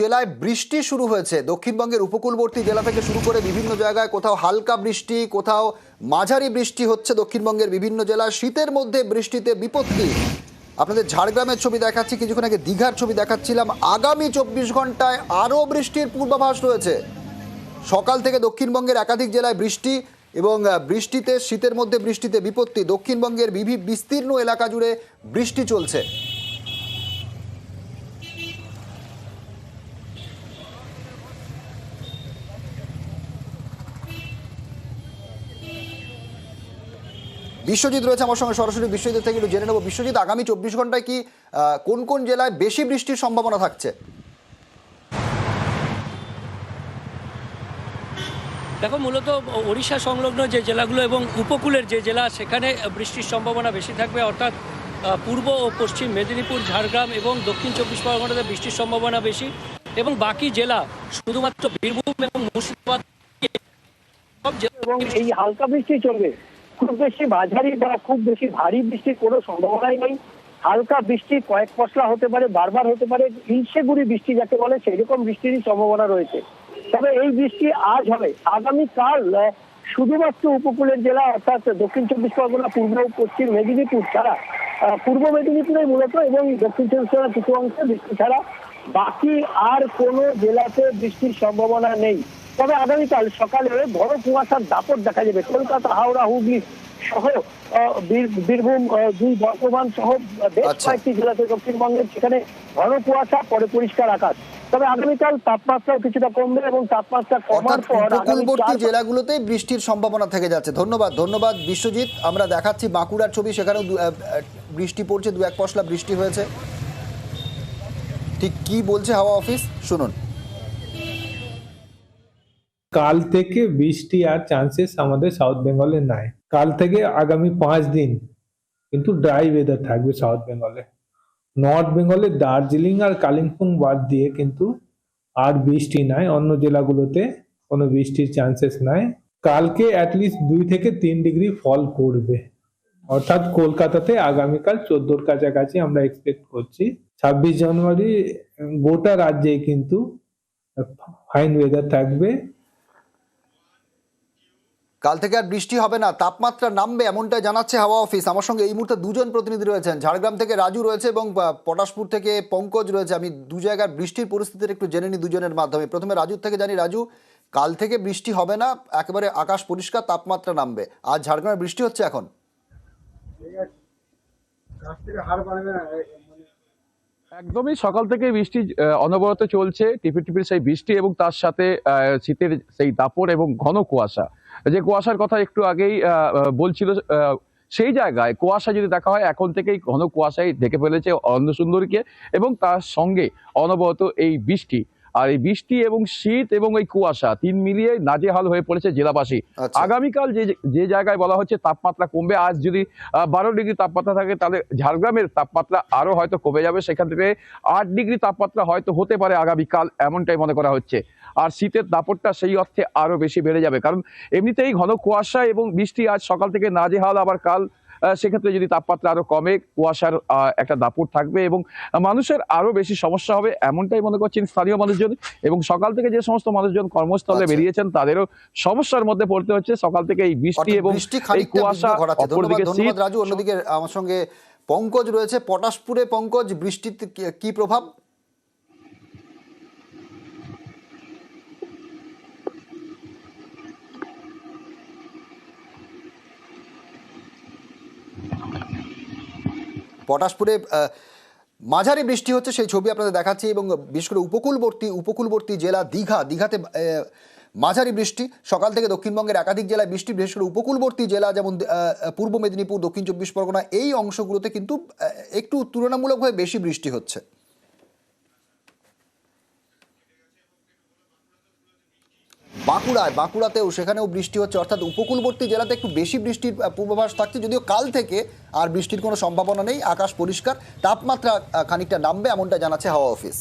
জেলায় বৃষ্টি শুরু হয়েছে। দক্ষিণবঙ্গের উপকূলবর্তী জেলা থেকে শুরু করে বিভিন্ন জায়গায় কোথাও হালকা বৃষ্টি, কোথাও মাঝারি বৃষ্টি হচ্ছে। দক্ষিণবঙ্গের বিভিন্ন জেলায় শীতের মধ্যে বৃষ্টিতে বিপত্তি। আপনাদের ঝাড়গ্রামের ছবি দেখাচ্ছি, কিছুক্ষণ আগে দীঘার ছবি দেখাচ্ছিলাম। আগামী 24 ঘন্টায় আরও বৃষ্টির পূর্বাভাস রয়েছে। সকাল থেকে দক্ষিণবঙ্গের একাধিক জেলায় বৃষ্টি এবং বৃষ্টিতে, শীতের মধ্যে বৃষ্টিতে বিপত্তি। দক্ষিণবঙ্গের বিস্তীর্ণ এলাকা জুড়ে বৃষ্টি চলছে। বিশ্বজিৎ রয়েছে আমার সঙ্গে সরাসরি। বিশ্বজিৎ থেকে একটু জেনে নেব। বিশ্বজিৎ, আগামী 24 ঘন্টায় কি কোন কোন জেলায় বেশি বৃষ্টির সম্ভাবনা থাকছে? দেখো, মূলত ওড়িশা সংলগ্ন যে জেলাগুলো এবং উপকূলের যে জেলা, সেখানে বৃষ্টির সম্ভাবনা বেশি থাকবে। অর্থাৎ পূর্ব ও পশ্চিম মেদিনীপুর, ঝাড়গ্রাম এবং দক্ষিণ 24 পরগনাতে বৃষ্টির সম্ভাবনা বেশি। এবং বাকি জেলা শুধুমাত্র বীরভূম এবং মুর্শিদাবাদ এবং এই হালকা বৃষ্টি চলবে। খুব বেশি মাঝারি বা খুব বেশি ভারী বৃষ্টির কোনো সম্ভাবনাই নেই। হালকা বৃষ্টি কয়েক পশলা হতে পারে, বারবার হতে পারে, ইলশে গুড়ি বৃষ্টি যাকে বলে সেরকম বৃষ্টিরই সম্ভাবনা রয়েছে। তবে এই বৃষ্টি আজ হবে। আগামীকাল শুধুমাত্র উপকূলের জেলা অর্থাৎ দক্ষিণ 24 পরগনা, পূর্ব ও পশ্চিম মেদিনীপুর ছাড়া, পূর্ব মেদিনীপুরে মূলত এবং দক্ষিণ 24 পরগনার কিছু অংশে বৃষ্টি ছাড়া বাকি আর কোনো জেলাতে বৃষ্টির সম্ভাবনা নেই। তবে আগামীকাল সকালে বড় কুয়াশার দাপট দেখা যাবে। কলকাতা, হাওড়া, হুগলি সহ বীরভূম, দুই বর্ধমান সহ বেশ কয়েকটি জেলাতে দক্ষিণবঙ্গের সেখানে ঘন কুয়াশা, পরে পরিষ্কার আকাশ। তবে আগামীকাল তাপমাত্রা কিছুটা কমবে এবং তাপমাত্রা কমার পর উপকূলবর্তী জেলাগুলোতে বৃষ্টির সম্ভাবনা থেকে যাচ্ছে। ধন্যবাদ বিশ্বজিৎ। আমরা দেখাচ্ছি বাঁকুড়ার ছবি, সেখানেও বৃষ্টি পড়ছে, 2-1 পশলা বৃষ্টি হয়েছে। ঠিক কি বলছে হাওয়া অফিস শুনুন। কাল থেকে বৃষ্টি আর চান্সেস আমাদের সাউথ বেঙ্গলে নাই। কাল থেকে আগামী 5 দিন কিন্তু ড্রাই ওয়েদার থাকবে সাউথ বেঙ্গলে। নর্থ বেঙ্গলে দার্জিলিং আর কালিম্পং বাদ দিয়ে কিন্তু আর বৃষ্টি নাই। অন্য জেলাগুলোতে কোনো বৃষ্টির চান্সেস নাই। কালকে অ্যাটলিস্ট 2 থেকে 3 ডিগ্রি ফল করবে। অর্থাৎ কলকাতাতে আগামীকাল 14-র কাছাকাছি আমরা এক্সপেক্ট করছি। 26 জানুয়ারি গোটা রাজ্যে কিন্তু ফাইন ওয়েদার থাকবে। কাল থেকে আর বৃষ্টি হবে না, তাপমাত্রা নামবে এমনটাই জানাচ্ছে হাওয়া অফিস। আমার সঙ্গে এই মুহূর্তে দুজন প্রতিনিধি রয়েছেন। ঝাড়গ্রাম থেকে রাজু রয়েছে এবং পটাশপুর থেকে পঙ্কজ রয়েছে। আমি দু জায়গার বৃষ্টির পরিস্থিতির একটু জেনে নিই দুজনের মাধ্যমে। প্রথমে রাজুর থেকে জানি। রাজু, কাল থেকে বৃষ্টি হবে না, একেবারে আকাশ পরিষ্কার, তাপমাত্রা নামবে। আজ ঝাড়গ্রামে বৃষ্টি হচ্ছে এখন? একদমই সকাল থেকে বৃষ্টি অনবরত চলছে, টিপি টিপির সেই বৃষ্টি এবং তার সাথে শীতের সেই দাপট এবং ঘন কুয়াশা। যে কুয়াশার কথা একটু আগেই বলছিল, সেই জায়গায় কুয়াশা যদি দেখা হয়, এখন থেকেই ঘন কুয়াশায় ঢেকে ফেলেছে অন্নসুন্দরীকে এবং তার সঙ্গে অনবরত এই বৃষ্টি। আর এই বৃষ্টি এবং শীত এবং এই কুয়াশা 3 মিলিয়ে নাজেহাল হয়ে পড়েছে জেলাবাসী। আগামীকাল যে জায়গায় বলা হচ্ছে তাপমাত্রা কমবে, আজ যদি 12 ডিগ্রি তাপমাত্রা থাকে, তাহলে ঝাড়গ্রামের তাপমাত্রা আরো হয়তো কমে যাবে। সেখান থেকে 8 ডিগ্রি তাপমাত্রা হয়তো হতে পারে আগামীকাল, এমনটাই মনে করা হচ্ছে। আর শীতের দাপটটা সেই অর্থে আরো বেশি বেড়ে যাবে, কারণ এমনিতেই ঘন কুয়াশা এবং বৃষ্টি আজ সকাল থেকে নাজেহাল। আবার কাল সেক্ষেত্রে যদি তাপমাত্রা আরো কমে, কুয়াশার একটা দাপট থাকবে এবং মানুষের আরো বেশি সমস্যা হবে, এমনটাই মনে করছেন স্থানীয় মানুষজন। এবং সকাল থেকে যে সমস্ত মানুষজন কর্মস্থলে বেরিয়েছেন, তাদেরও সমস্যার মধ্যে পড়তে হচ্ছে সকাল থেকে এই বৃষ্টি এবং এই কুয়াশা। ধন্যবাদ রাজু। অন্যদিকে আমার সঙ্গে পঙ্কজ রয়েছে পটাশপুরে। পঙ্কজ, বৃষ্টির কি প্রভাব? পটাশপুরে মাঝারি বৃষ্টি হচ্ছে, সেই ছবি আপনাদের দেখাচ্ছি। এবং বিশেষ করে উপকূলবর্তী জেলা দীঘাতে মাঝারি বৃষ্টি। সকাল থেকে দক্ষিণবঙ্গের একাধিক জেলায় বৃষ্টি, বিশেষ করে উপকূলবর্তী জেলা যেমন পূর্ব মেদিনীপুর, দক্ষিণ 24 পরগনা, এই অংশগুলোতে কিন্তু একটু তুলনামূলকভাবে বেশি বৃষ্টি হচ্ছে। বাঁকুড়াতেও সেখানেও বৃষ্টি হচ্ছে। অর্থাৎ উপকূলবর্তী জেলাতে একটু বেশি বৃষ্টির পূর্বাভাস থাকছে, যদিও কাল থেকে আর বৃষ্টির কোনো সম্ভাবনা নেই। আকাশ পরিষ্কার, তাপমাত্রা খানিকটা নামবে এমনটা জানাচ্ছে হাওয়া অফিস।